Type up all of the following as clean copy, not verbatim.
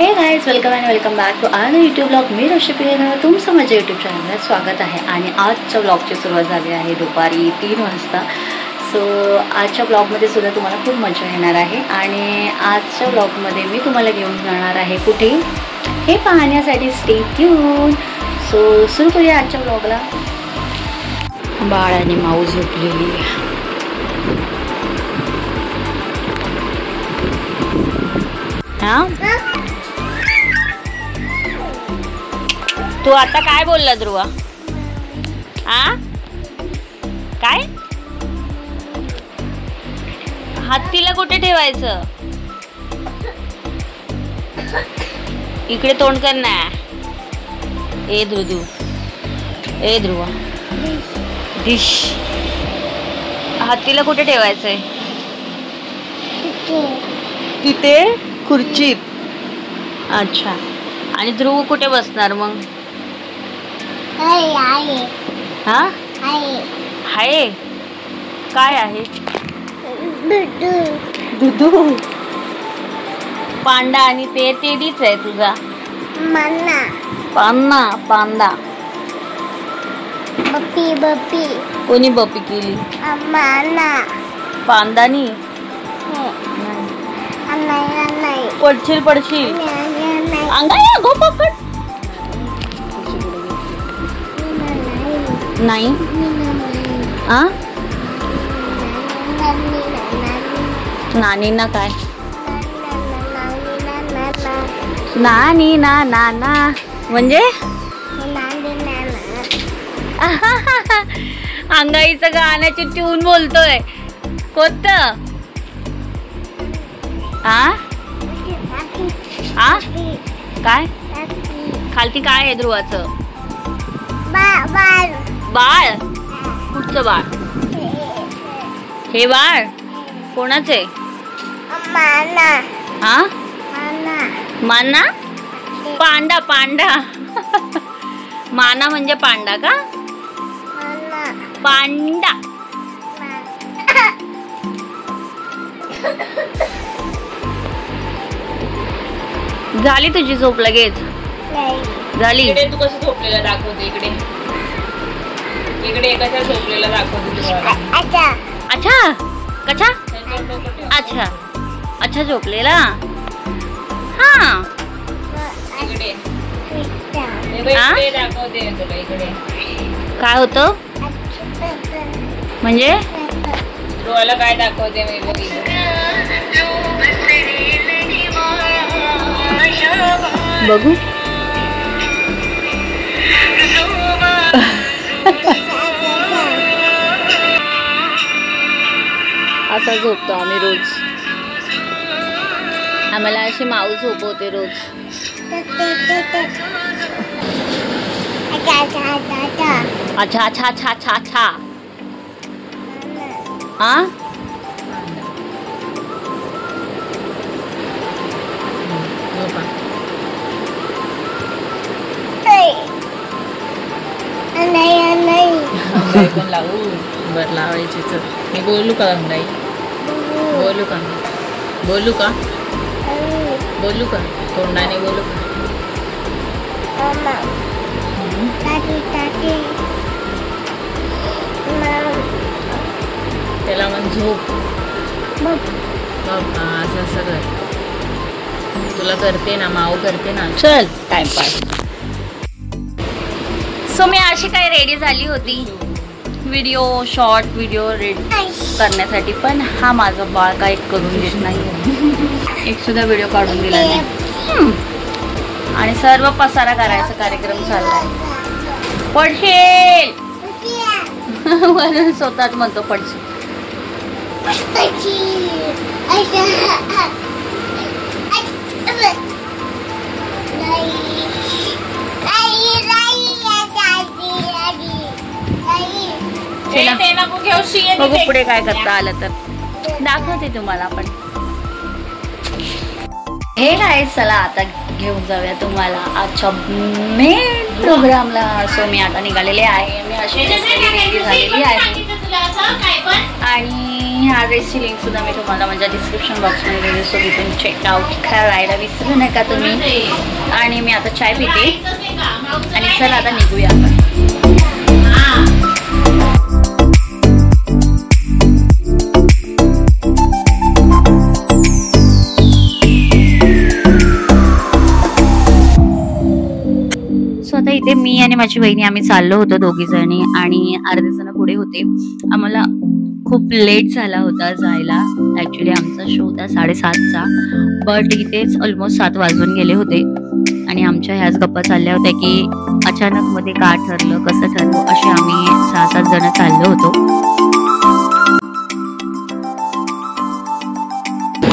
हे guys, welcome back to our YouTube blog. मी रशिपी तुमचं माझ्या यूट्यूब चॅनलला स्वागत आहे. आणि आजच्या ब्लॉगची सुरुवात झाली आहे दुपारी 3 वाजता. सो आजच्या ब्लॉगमध्ये सुद्धा तुम्हाला खूप मजा येणार आहे. आणि आजच्या ब्लॉगमध्ये मी तुम्हाला घेऊन जाणार आहे कुठे हे पाहण्यासाठी. Stay tune. सो सुरू करूया आजच्या ब्लॉगला. बाळ आणि माऊ झोपलेली. हां, तू आता काय बोलला ध्रुवा? आ काय? हत्तीला कुठे ठेवायचं? इकडे तोंड कर ना. ए ध्रुवा डिश. हत्तीला कुठे ठेवायचंय? तिथे खुर्चीत. अच्छा. आणि ध्रुव कुठे बसणार मग? हा, हाय. काय आहे? दुधू. पांडा. आणि ते टेडीच आहे तुझा? पांडा. बप्पी. कोणी बप्पी केली? पांदानी. पडशील. अंगाया गो पकड. नाही. आ नानी ना काय? नानी ना म्हणजे अंगाईचं गाण्याची ट्यून बोलतोय. कोणत? आ काय? खालती काय आहे ध्रुवाचं? बाळ. कुठचं बाळ? हे बाळ कोणाचे? हा, माना. पांडा. माना म्हणजे पांडा का? पांडा. झाली तुझी झोप लगेच? झाली. तू कसं झोपलेला दाखवते? इकडे कशा झोपलेला दाखवते? अच्छा झोपलेला. हा, इकडे दाखवते तुला. इकडे काय होतं म्हणजे? डोळ्याला काय दाखवते? बघू. असा झोपतो आम्ही रोज. आम्हाला अशी माऊ झोपवते रोज. अच्छा. हा, पण लावू. बर लावायची. मी बोलू का अंगाई? बोलू का तोंडाने बोलू का? त्याला मग झोप. असं सगळं तुला करते ना, माऊ करते ना. चल टाइमपास. सो मी अशी काय रेडी झाली होती शॉर्ट व्हिडिओ रेडी करण्यासाठी. पण हा माझा बाळ काय करून देत नाही. एक सुद्धा व्हिडिओ काढून दिला नाही. आणि सर्व पसारा करायचा कार्यक्रम चाललाय. पडशील म्हणून स्वतःच म्हणतो पडशील. बघू पुढे काय करता आलं तर दाखवते तुम्हाला. पण हे काय, चला आता घेऊन जाऊया तुम्हाला आजच्या मेन प्रोग्रामला. सो मी आता निघालेले आहे. मी अशी रेडी झालेली आहे. आणि आणि ह्या ड्रेसची लिंक सुद्धा मी तुम्हाला माझ्या डिस्क्रिप्शन बॉक्समध्ये देते, सो तिथून चेकआउट करायला विसरू नका तुम्ही. आणि मी आता चाय पिते आणि चला आता निघूया आपण. आता इथे मी आणि माझी बहिणी आम्ही चाललो होतो दोघी जणी आणि अर्धे जण पुढे होते. आम्हाला खूप लेट झाला होता जायला. ऍक्च्युली आमचा शो होता 7:30चा, बट इथेच ऑलमोस्ट 7 वाजून गेले होते. आणि आमच्या ह्याच गप्पा चालल्या होत्या की अचानक मध्ये का ठरलं, कसं ठरलं, असे आम्ही 6-7 जण चाललो होतो.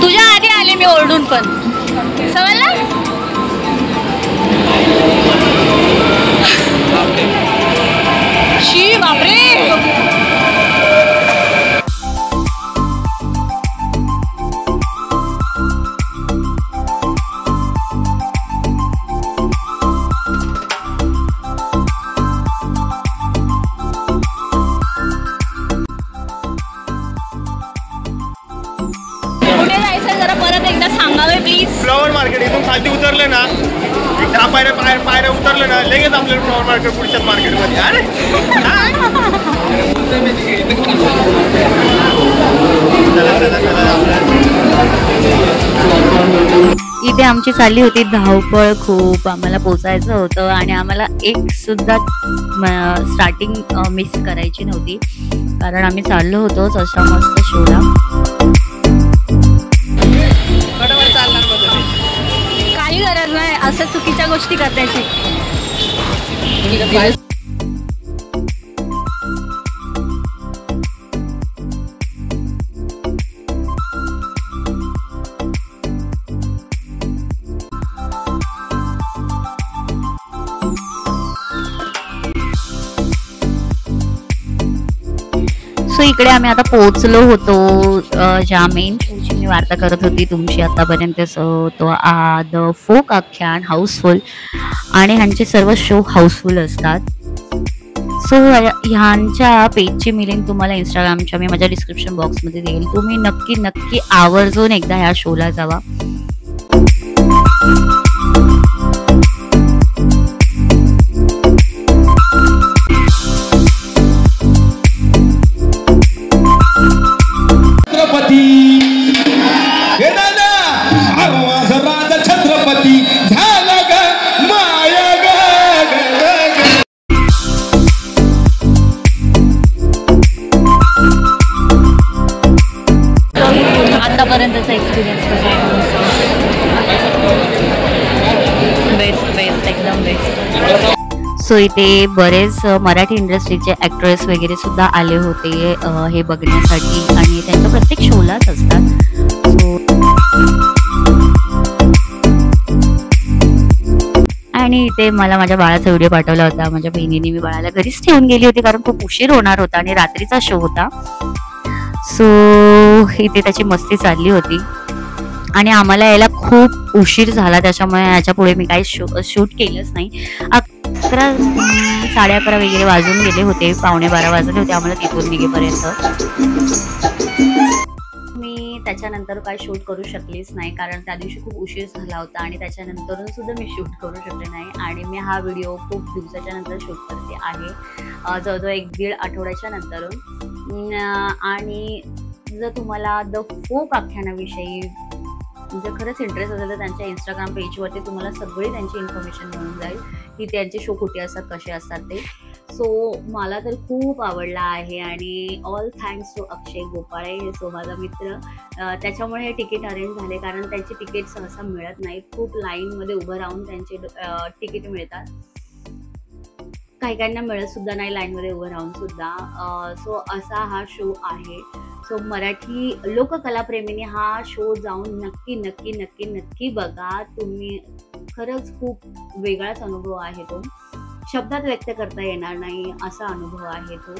तुझ्या आधी आले मी ओरडून पण समजला. शी बापरे. कुठे जायचं जरा परत एकदा सांगावे प्लीज. फ्लॉवर मार्केट इथून खाली उतरले ना, 10 पायऱ्या उतरले ना, लगेच आपल्याला फ्लॉवर मार्केट पुढच्या मार्केटमध्ये. अरे इथे आमची चालली होती धावपळ खूप. आम्हाला पोचायचं होतं आणि आम्हाला एक सुद्धा स्टार्टिंग मिस करायची नव्हती, कारण आम्ही चाललो होतोच अशा मस्त शोला. काही गरज नाही असं चुकीच्या गोष्टी करण्याची. सो इकडे आम्ही आता पोहोचलो होतो. ज्या मेन शोची मी वार्ता करत होती तुमची आतापर्यंत, तो द फोक आख्यान हाऊसफुल. आणि ह्यांचे सर्व शो हाऊसफुल असतात. सो ह्यांच्या पेजची मी लिंक तुम्हाला इंस्टाग्रामच्या मी माझ्या डिस्क्रिप्शन बॉक्समध्ये देईल. तुम्ही नक्की आवर्जून एकदा ह्या शोला जावा. आतापर्यंतचा एक्सपिरियन्स कसा आहे? बेस्ट एकदम बेस्ट. सो इथे बरेच मराठी इंडस्ट्रीचे ॲक्ट्रेस वगैरे सुद्धा आले होते हे बघण्यासाठी आणि त्यांच्या प्रत्येक शोलाच असतात. सो आणि इथे मला माझ्या बाळाचा व्हिडिओ पाठवला होता माझ्या बहिणीने. मी बाळाला घरीच ठेवून गेली होती कारण खूप उशीर होणार होता आणि रात्रीचा शो होता. सो इथे त्याची मस्ती चालली होती आणि आम्हाला यायला खूप उशीर झाला, त्याच्यामुळे याच्या पुढे मी काही शूट केलंच नाही. 11, 11:30 वगैरे वाजून गेले होते, 11:45 वाजले होते आम्हाला तिथून निघेपर्यंत. मी त्याच्यानंतर काही शूट करू शकलीच नाही कारण त्या दिवशी खूप उशीर झाला होता आणि त्याच्यानंतरून सुद्धा मी शूट करू शकले नाही. आणि मी हा व्हिडिओ खूप दिवसाच्या नंतर शूट करते आहे, जवळजवळ 1-1.5 आठवड्याच्या नंतरून. आणि जर तुम्हाला द फोक आख्यानाविषयी जर खरंच इंटरेस्ट असेल तर त्यांच्या इंस्टाग्राम पेजवरती तुम्हाला सगळी त्यांची इन्फॉर्मेशन मिळून जाईल की त्यांचे शो कुठे असतात, कसे असतात ते. सो मला तर खूप आवडला आहे आणि all thanks to Akshay Gopale, so माझा मित्र. त्याच्यामुळे हे तिकीट अरेंज झाले कारण त्यांची तिकीट सहसा मिळत नाहीत. खूप लाईनमध्ये उभं राहून त्यांचे तिकीट मिळतात. काहींना मिळत सुद्धा नाही लाईनमध्ये उभं राहून सुद्धा. सो असा हा शो आहे. सो मराठी लोककलाप्रेमीने हा शो जाऊन नक्की बघा. तुम्ही खरंच खूप वेगळाच अनुभव आहे तो, शब्दात व्यक्त करता येणार नाही असा अनुभव आहे तो.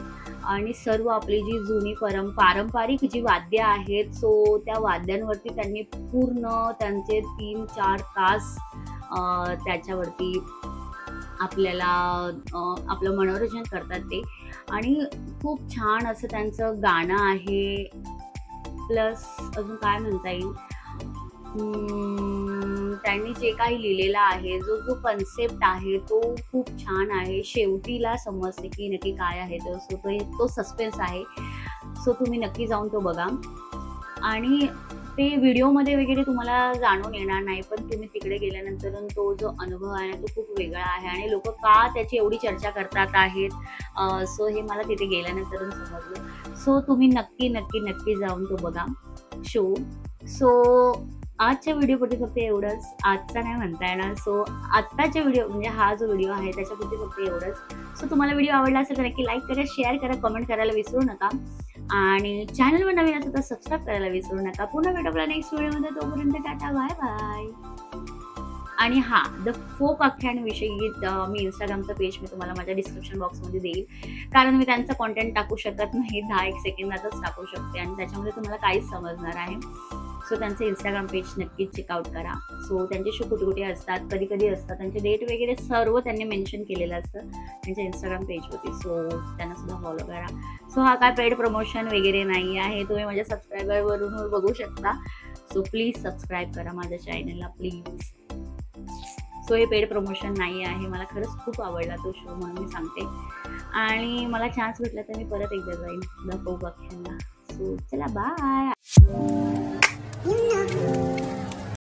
आणि सर्व आपली जी जुनी पारंपरिक जी वाद्य आहेत, सो त्या वाद्यांवरती त्यांनी पूर्ण त्यांचे 3-4 तास त्याच्यावरती आपल्याला आपलं मनोरंजन करतात ते. आणि खूप छान असं त्यांचं गाणं आहे. प्लस अजून काय म्हणता येईल, त्यांनी जे काही लिहिलेलं आहे, जो कन्सेप्ट आहे तो खूप छान आहे. शेवटीला समजते की नक्की काय आहे तर. सो तो सस्पेन्स आहे. सो तुम्ही नक्की जाऊन तो बघा. आणि ते व्हिडिओमध्ये वगैरे तुम्हाला जाणून येणार नाही, पण तुम्ही तिकडे गेल्यानंतर तो जो अनुभव आहे तो खूप वेगळा आहे आणि लोक का त्याची एवढी चर्चा करतात आहेत. सो हे मला तिथे गेल्यानंतर समजलं. सो तुम्ही नक्की नक्की नक्की जाऊन तो बघा शो. सो आजच्या व्हिडिओपुरती फक्त एवढंच. आजचा नाही म्हणता येणार. सो आत्ताच्या व्हिडिओ म्हणजे हा जो व्हिडिओ आहे त्याच्यापुरती फक्त एवढंच. सो तुम्हाला व्हिडिओ आवडला असेल तर नक्की लाईक करा, शेअर करा, कमेंट करायला विसरू नका आणि चॅनलवर नवीन असेल तर सबस्क्राईब करायला विसरू नका. पुन्हा भेटू आपल्या नेक्स्ट व्हिडिओमध्ये. तोपर्यंत टाटा, बाय बाय. आणि हां, द फोक आख्यानविषयी मी इंस्टाग्रामचा पेज मी तुम्हाला माझ्या डिस्क्रिप्शन बॉक्समध्ये देईल, कारण मी त्यांचं कॉन्टेंट टाकू शकत नाही. 10-1 सेकंदातच टाकू शकते आणि त्याच्यामध्ये तुम्हाला काहीच समजणार आहे. सो त्यांचं इंस्टाग्राम पेज नक्कीच चेकआउट करा. सो त्यांचे शो कुठे कुठे असतात, कधी कधी असतात, त्यांचे डेट वगैरे सर्व त्यांनी मेन्शन केलेलं असतं त्यांच्या इंस्टाग्राम पेजवरती. सो त्यांना सुद्धा फॉलो करा. सो हा काय पेड प्रमोशन वगैरे नाही आहे, तुम्ही माझ्या सबस्क्रायबरवरून बघू शकता. सो प्लीज सबस्क्राईब करा माझ्या चॅनलला प्लीज. सो हे पेड प्रमोशन नाही आहे. मला खरंच खूप आवडला तो शो म्हणून मी सांगते आणि मला चान्स भेटला तर मी परत एकदा जाईन द फोक आख्यानला. सो चला बाय.